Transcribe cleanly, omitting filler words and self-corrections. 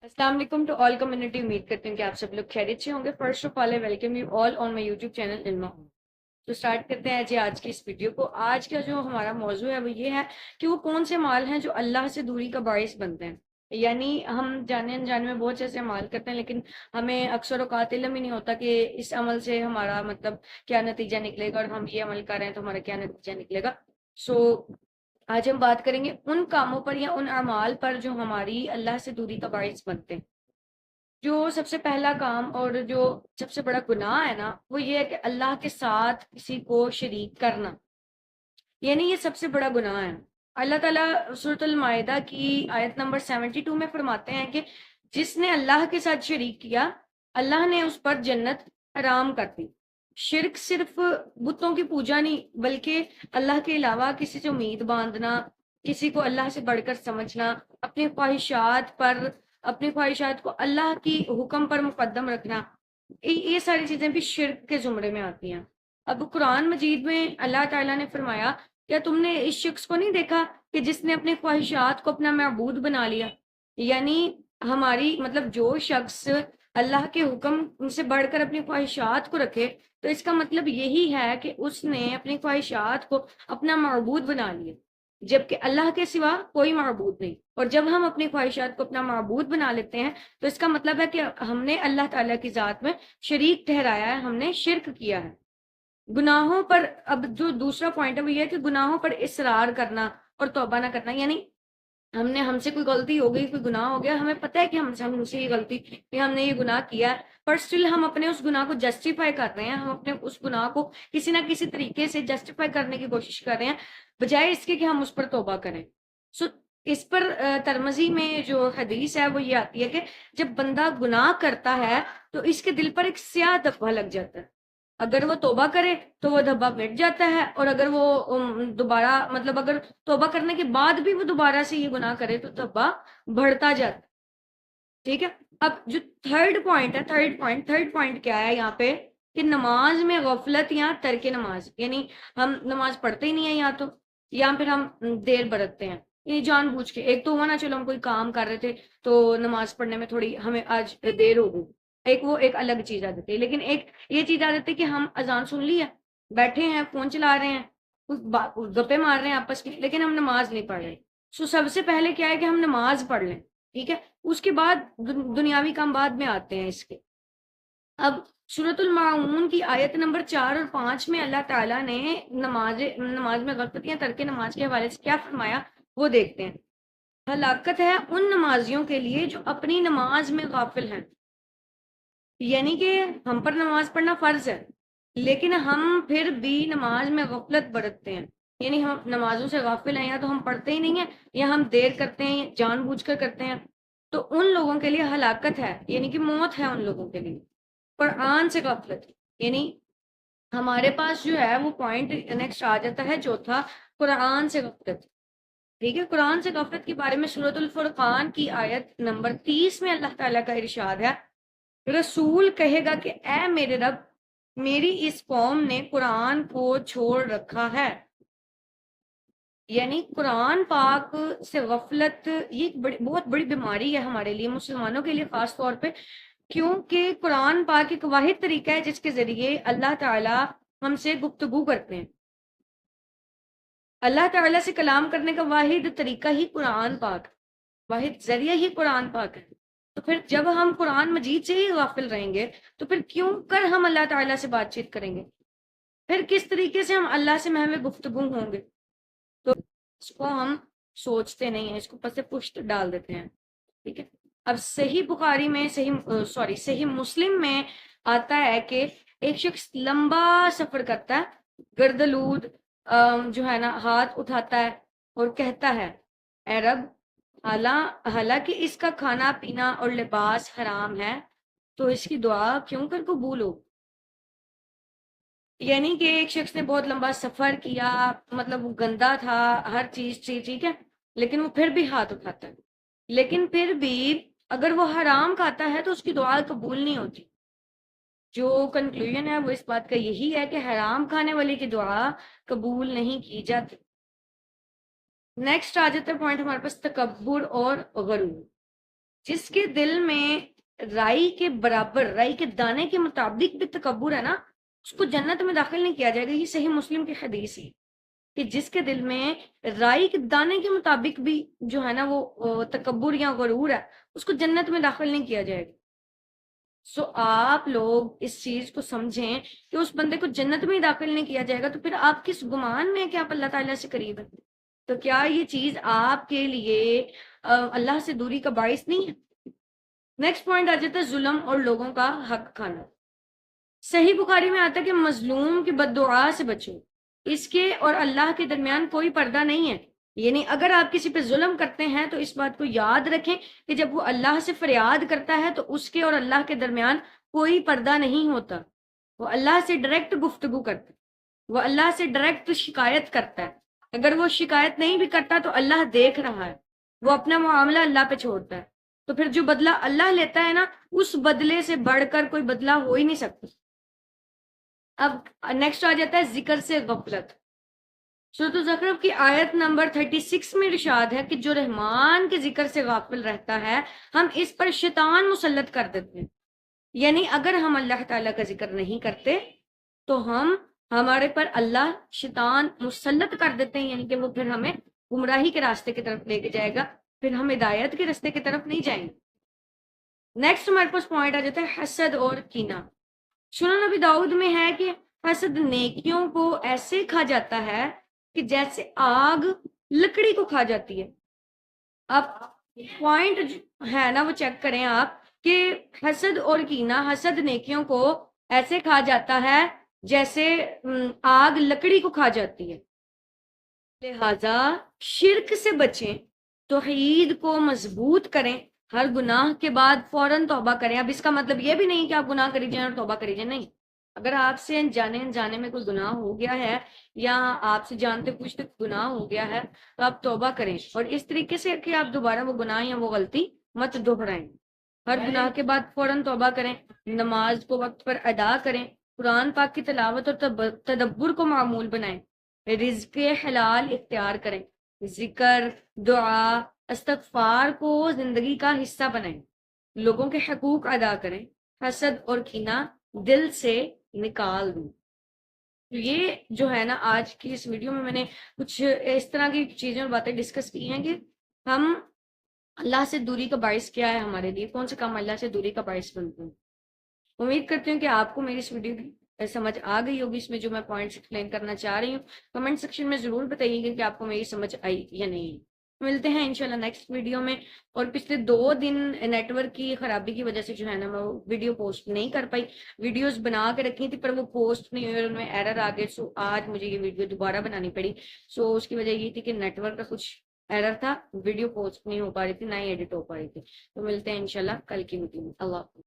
अस्सलाम वालेकुम to all community. उम्मीद करती हूँ कि आप सब लोग खैरियत से होंगे। First of all I welcome you all on my YouTube channel Ilma. तो स्टार्ट करते हैं जी आज की इस वीडियो को। आज का जो हमारा मौजू है वो ये है कि वो कौन से माल हैं जो अल्लाह से दूरी का बाइस बनते हैं। यानी हम जाने अनजाने में बहुत से ऐसे अमाल करते हैं, लेकिन हमें अक्सर औकात इल्म ही नहीं होता कि इस अमल से हमारा मतलब क्या नतीजा निकलेगा, और हम ये अमल कर रहे हैं तो हमारा क्या नतीजा निकलेगा। सो आज हम बात करेंगे उन कामों पर या उन अमाल पर जो हमारी अल्लाह से दूरी का बाइस बनते हैं। जो सबसे पहला काम और जो सबसे बड़ा गुनाह है ना, वो ये है कि अल्लाह के साथ किसी को शरीक करना। यानी ये सबसे बड़ा गुनाह है। अल्लाह ताला सूरतुल माइदा की आयत नंबर 72 में फरमाते हैं कि जिसने अल्लाह के साथ शरीक किया, अल्लाह ने उस पर जन्नत हराम कर दी। शिर्क सिर्फ बुतों की पूजा नहीं, बल्कि अल्लाह के अलावा किसी से उम्मीद बांधना, किसी को अल्लाह से बढ़कर समझना, अपनी ख्वाहिशात पर अपनी ख्वाहिशात को अल्लाह की हुक्म पर मुकद्दम रखना, ये सारी चीजें भी शिर्क के जुमरे में आती हैं। अब कुरान मजीद में अल्लाह ताला ने फरमाया, क्या तुमने इस शख्स को नहीं देखा कि जिसने अपनी ख्वाहिशात को अपना महबूद बना लिया। यानी हमारी मतलब जो शख्स अल्लाह के हुक्म से बढ़कर अपनी ख्वाहिशात को रखे, तो इसका मतलब यही है कि उसने अपनी ख्वाहिशात को अपना महबूद बना लिया, जबकि अल्लाह के सिवा कोई महबूद नहीं। और जब हम अपनी ख्वाहिशात को अपना महबूद बना लेते हैं, तो इसका मतलब है कि हमने अल्लाह ताला की जात में शरीक ठहराया है, हमने शिर्क किया है। गुनाहों पर अब जो दूसरा पॉइंट है वो ये है कि गुनाहों पर इसरार करना और तौबा ना करना। यानी हमसे कोई गलती हो गई, कोई गुनाह हो गया, हमें पता है कि हमसे ये गलती कि हमने ये गुनाह किया है, पर स्टिल हम अपने उस गुनाह को जस्टिफाई कर रहे हैं, हम अपने उस गुनाह को किसी ना किसी तरीके से जस्टिफाई करने की कोशिश कर रहे हैं, बजाय इसके कि हम उस पर तौबा करें। सो इस पर तरमजी में जो हदीस है वो ये आती है कि जब बंदा गुनाह करता है तो इसके दिल पर एक स्याह धब्बा लग जाता है। अगर वो तौबा करे तो वो धब्बा मिट जाता है, और अगर वो दोबारा मतलब अगर तौबा करने के बाद भी वो दोबारा से ये गुनाह करे तो धब्बा बढ़ता जाता है। ठीक है। अब जो थर्ड पॉइंट क्या है यहाँ पे, कि नमाज में गफलत या तर्क नमाज। यानी हम नमाज पढ़ते ही नहीं है, या फिर हम देर बरतते हैं, ये जानबूझ के। एक तो हुआ ना, चलो हम कोई काम कर रहे थे तो नमाज पढ़ने में थोड़ी हमें आज देर हो गई, एक अलग चीज आ जाती है। लेकिन एक ये चीज आ जाती है कि हम अजान सुन ली है, बैठे हैं, फोन चला रहे हैं, गप्पे मार रहे हैं आपस में, लेकिन हम नमाज नहीं पढ़ रहे। सो सबसे पहले क्या है कि हम नमाज पढ़ लें। ठीक है। उसके बाद दुनियावी काम बाद में आते हैं इसके। अब सूरतुल माऊन की आयत नंबर 4 और 5 में अल्लाह ताला ने नमाज में गलतियां तर्क नमाज के हवाले से क्या फरमाया वो देखते हैं। हलाकत है उन नमाजियों के लिए जो अपनी नमाज में गाफिल हैं। यानी कि हम पर नमाज पढ़ना फर्ज है, लेकिन हम फिर भी नमाज में गफलत बरतते हैं। यानी हम नमाजों से गाफिल हैं, या तो हम पढ़ते ही नहीं है, या हम देर करते हैं, जानबूझकर करते हैं। तो उन लोगों के लिए हलाकत है, यानी कि मौत है उन लोगों के लिए। कुरान से गफलत, यानी हमारे पास जो है वो पॉइंट नेक्स्ट आ जाता है चौथा, कुरान से गफलत। ठीक है। कुरान से गफलत के बारे में सूरतुल फुरकान की आयत नंबर 30 में अल्लाह ताला का इरशाद है, रसूल कहेगा कि ए मेरे रब, मेरी इस कौम ने कुरान को छोड़ रखा है। यानी कुरान पाक से गफलत ये एक बहुत बड़ी बीमारी है हमारे लिए, मुसलमानों के लिए खास तौर पे, क्योंकि कुरान पाक एक वाहिद तरीका है जिसके जरिए अल्लाह ताला हमसे गुफ्तगू करते हैं। अल्लाह ताला से कलाम करने का वाहिद तरीका ही कुरान पाक, वाहिद जरिया ही कुरान पाक है। तो फिर जब हम कुरान मजीद से ही गाफिल रहेंगे, तो फिर क्यों कर हम अल्लाह ताला से बातचीत करेंगे, फिर किस तरीके से हम अल्लाह से महवे गुफ्तगू होंगे। तो इसको हम सोचते नहीं है, इसको ऊपर से पुश्त डाल देते हैं। ठीक है। अब सही बुखारी में सही मुस्लिम में आता है कि एक शख्स लंबा सफर करता है, गर्दलूद जो है ना हाथ उठाता है और कहता है, ए रब, हालांकि इसका खाना पीना और लिबास हराम है, तो इसकी दुआ क्यों कर कबूल हो। यानी कि एक शख्स ने बहुत लंबा सफर किया, मतलब वो गंदा था, हर चीज थी, ठीक है, लेकिन वो फिर भी हाथ उठाता है। लेकिन फिर भी अगर वो हराम खाता है तो उसकी दुआ कबूल नहीं होती। जो कंक्लूजन है वो इस बात का यही है कि हराम खाने वाले की दुआ कबूल नहीं की जाती। नेक्स्ट आ जाता है पॉइंट हमारे पास, तकब्बुर और गरूर। جس کے دل میں رائی کے برابر، رائی کے دانے کے مطابق بھی تکبر ہے نا، اس کو جنت میں داخل نہیں کیا جائے گا۔ یہ صحیح مسلم کی حدیث ہے کہ جس کے دل میں رائی کے دانے کے مطابق بھی جو ہے نا وہ تکبر یا غرور ہے، اس کو جنت میں داخل نہیں کیا جائے گا۔ سو آپ لوگ اس چیز کو سمجھیں کہ اس بندے کو جنت میں ہی داخل نہیں کیا جائے گا، تو پھر آپ کس گمان میں کہ آپ اللہ تعالیٰ سے قریب ہیں؟ تو کیا یہ چیز آپ کے لیے اللہ سے دوری کا باعث نہیں ہے؟ نیکسٹ پوائنٹ آ جاتا ہے ظلم اور لوگوں کا حق کھانا۔ صحیح بخاری میں آتا ہے کہ مظلوم کی بد دعا سے بچو، اس کے اور اللہ کے درمیان کوئی پردہ نہیں ہے۔ یعنی اگر آپ کسی پہ ظلم کرتے ہیں تو اس بات کو یاد رکھیں کہ جب وہ اللہ سے فریاد کرتا ہے تو اس کے اور اللہ کے درمیان کوئی پردہ نہیں ہوتا۔ وہ اللہ سے ڈائریکٹ گفتگو کرتا ہے، وہ اللہ سے ڈائریکٹ شکایت کرتا ہے۔ اگر وہ شکایت نہیں بھی کرتا تو اللہ دیکھ رہا ہے، وہ اپنا معاملہ اللہ پہ چھوڑتا ہے۔ تو پھر جو بدلہ اللہ لیتا ہے نا، اس بدلے سے بڑھ کر کوئی بدلہ ہو ہی نہیں سکتا۔ اب نیکسٹ آ جاتا ہے ذکر سے غفلت۔ سورۃ الزخرف کی آیت نمبر 36 میں ارشاد ہے کہ جو رحمان کے ذکر سے غافل رہتا ہے ہم اس پر شیطان مسلط کر دیتے ہیں۔ یعنی اگر ہم اللہ تعالیٰ کا ذکر نہیں کرتے تو ہمارے پر اللہ شیطان مسلط کر دیتے ہیں، یعنی کہ وہ پھر ہمیں گمراہی کے راستے کی طرف لے کے جائے گا، پھر ہم ہدایت کے راستے کی طرف نہیں جائیں گے۔ نیکسٹ ہمارے پاس پوائنٹ آ جاتا ہے حسد اور کینہ۔ سنن نبی داؤد میں ہے کہ حسد نیکیوں کو ایسے کھا جاتا ہے کہ جیسے آگ لکڑی کو کھا جاتی ہے۔ اب پوائنٹ ہے نا وہ چیک کریں آپ کہ حسد اور کینہ، حسد نیکیوں کو ایسے کھا جاتا ہے جیسے آگ لکڑی کو کھا جاتی ہے۔ لہذا شرک سے بچیں، توحید کو مضبوط کریں، ہر گناہ کے بعد فوراً توبہ کریں۔ اب اس کا مطلب یہ بھی نہیں کہ آپ گناہ کری جائیں اور توبہ کری جائیں، نہیں۔ اگر آپ سے انجانے میں کوئی گناہ ہو گیا ہے یا آپ سے جانتے پوچھتے گناہ ہو گیا ہے تو آپ توبہ کریں، اور اس طریقے سے کہ آپ دوبارہ وہ گناہ یا وہ غلطی مت دہرائیں۔ ہر گناہ کے بعد فوراً توبہ کریں، نماز کو وقت پر ادا کریں، قرآن پاک کی تلاوت اور تدبر کو معمول بنائیں، رزق حلال اختیار کریں، ذکر، دعا، استغفار کو زندگی کا حصہ بنائیں، لوگوں کے حقوق ادا کریں، حسد اور کینہ دل سے نکال دوں۔ یہ جو ہے نا آج کی اس ویڈیو میں نے کچھ اس طرح کی چیزیں اور باتیں ڈسکس کی ہیں کہ ہم اللہ سے دوری کا باعث کیا ہے، ہمارے لیے کون سے کام اللہ سے دوری کا باعث بنتے ہیں۔ امید کرتی ہوں کہ آپ کو میری اس ویڈیو کی سمجھ آ گئی ہوگی، اس میں جو میں پوائنٹس ایکسپلین کرنا چاہ رہی ہوں۔ کمنٹ سیکشن میں ضرور بتائیے گا کہ آپ کو میری سمجھ آئی یا نہیں۔ ملتے ہیں انشاءاللہ نیکسٹ ویڈیو میں۔ اور پچھلے 2 دن نیٹ ورک کی خرابی کی وجہ سے جو ہے نا میں ویڈیو پوسٹ نہیں کر پائی، ویڈیوز بنا کے رکھی تھی پر وہ پوسٹ نہیں ہوئے، ان میں ایرر آ گئے۔ سو آج مجھے یہ ویڈیو دوبارہ بنانی پڑی۔ سو اس کی وجہ یہ تھی کہ نیٹ ورک کا کچھ ایرر تھا، ویڈیو پوسٹ نہیں ہو پا رہی تھی، نہ ہی ایڈٹ ہو پا رہی تھی۔ تو ملتے ہیں انشاءاللہ کل کی ویڈیو میں۔ اللہ حافظ۔